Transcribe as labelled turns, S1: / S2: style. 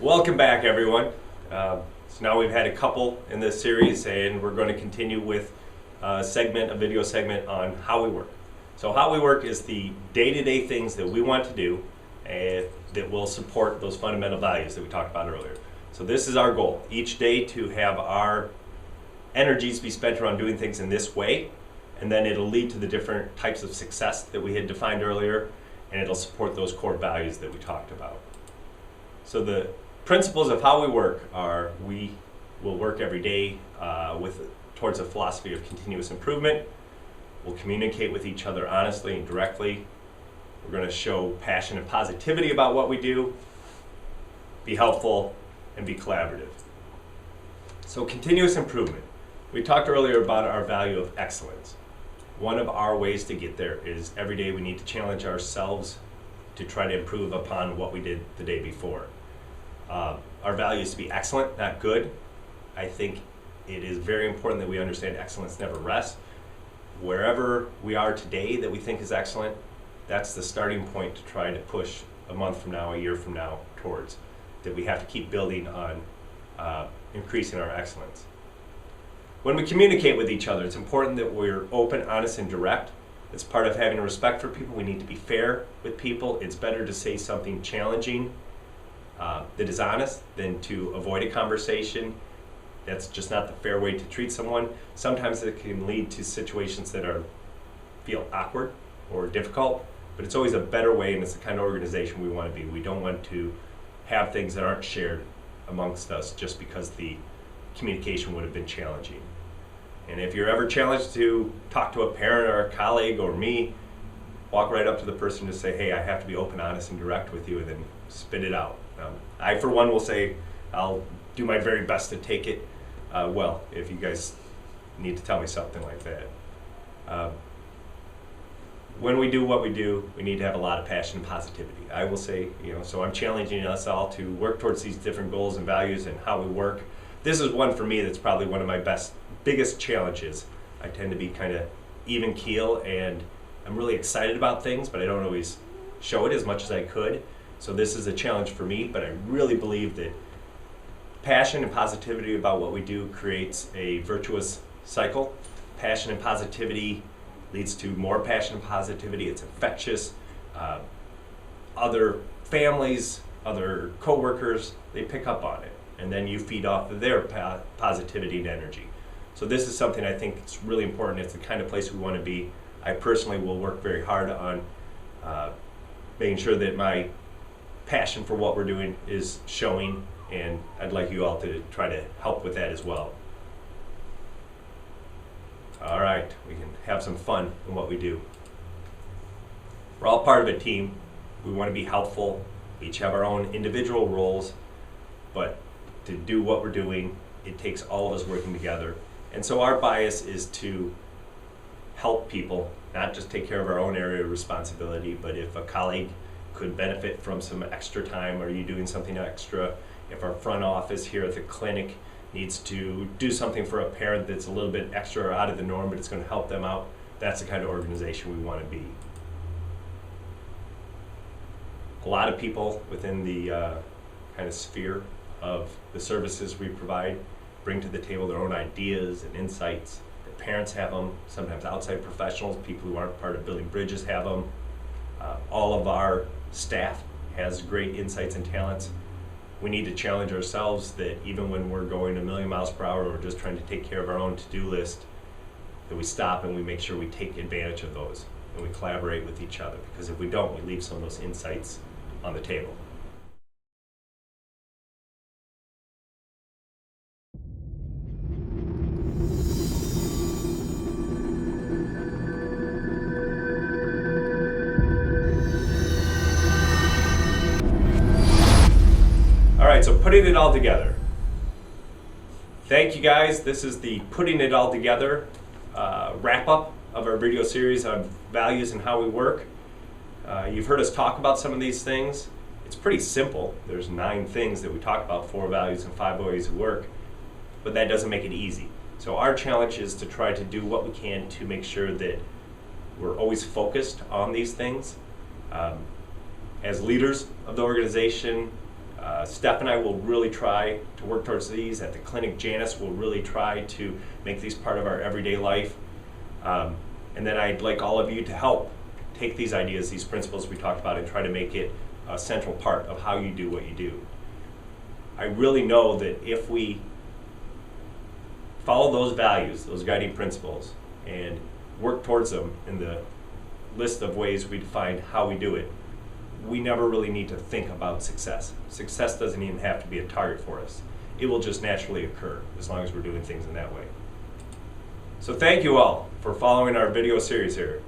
S1: Welcome back, everyone. So now we've had a couple in this series, and we're going to continue with a video segment on how we work. So how we work is the day-to-day things that we want to do and that will support those fundamental values that we talked about earlier. So this is our goal, each day to have our energies be spent around doing things in this way, and then it'll lead to the different types of success that we had defined earlier, and it'll support those core values that we talked about. So the principles of how we work are we will work every day towards a philosophy of continuous improvement. We'll communicate with each other honestly and directly. We're going to show passion and positivity about what we do, be helpful, and be collaborative. So continuous improvement. We talked earlier about our value of excellence. One of our ways to get there is every day we need to challenge ourselves to try to improve upon what we did the day before. Our value is to be excellent, not good. I think it is very important that we understand excellence never rests. Wherever we are today that we think is excellent, that's the starting point to try to push a month from now, a year from now towards. That we have to keep building on increasing our excellence. When we communicate with each other, it's important that we're open, honest, and direct. It's part of having a respect for people. We need to be fair with people. It's better to say something challenging that is honest than to avoid a conversation. That's just not the fair way to treat someone. Sometimes it can lead to situations that feel awkward or difficult, but it's always a better way, and it's the kind of organization we want to be. We don't want to have things that aren't shared amongst us just because the communication would have been challenging. And if you're ever challenged to talk to a parent or a colleague or me, walk right up to the person and say, hey, I have to be open, honest, and direct with you, and then spit it out. I, for one, will say I'll do my very best to take it well if you guys need to tell me something like that. When we do what we do, we need to have a lot of passion and positivity. I will say, so I'm challenging us all to work towards these different goals and values and how we work. This is one for me that's probably one of my biggest challenges. I tend to be kind of even keel, and I'm really excited about things, but I don't always show it as much as I could. So this is a challenge for me, but I really believe that passion and positivity about what we do creates a virtuous cycle. Passion and positivity leads to more passion and positivity. It's infectious. Other families, other coworkers, they pick up on it, and then you feed off of their positivity and energy. So this is something I think it's really important. It's the kind of place we want to be. I personally will work very hard on making sure that my passion for what we're doing is showing, and I'd like you all to try to help with that as well. All right, we can have some fun in what we do. We're all part of a team. We want to be helpful. We each have our own individual roles, but to do what we're doing, it takes all of us working together. And so our bias is to help people, not just take care of our own area of responsibility, but if a colleague could benefit from some extra time, or you doing something extra, if our front office here at the clinic needs to do something for a parent that's a little bit extra or out of the norm, but it's going to help them out, that's the kind of organization we want to be. A lot of people within the kind of sphere of the services we provide bring to the table their own ideas and insights. The parents have them, sometimes outside professionals, people who aren't part of Building Bridges have them. All of our staff has great insights and talents. We need to challenge ourselves that even when we're going a million miles per hour, or just trying to take care of our own to-do list, that we stop and we make sure we take advantage of those and we collaborate with each other, because if we don't, we leave some of those insights on the table. All right, so putting it all together. Thank you guys. This is the Putting It All Together wrap-up of our video series on values and how we work. You've heard us talk about some of these things. It's pretty simple. There's 9 things that we talk about, 4 values and 5 ways of work, but that doesn't make it easy. So our challenge is to try to do what we can to make sure that we're always focused on these things. As leaders of the organization, Steph and I will really try to work towards these. At the clinic, Janice will really try to make these part of our everyday life. And then I'd like all of you to help take these ideas, these principles we talked about, and try to make it a central part of how you do what you do. I really know that if we follow those values, those guiding principles, and work towards them in the list of ways we define how we do it, we never really need to think about success. Success doesn't even have to be a target for us. It will just naturally occur as long as we're doing things in that way. So thank you all for following our video series here.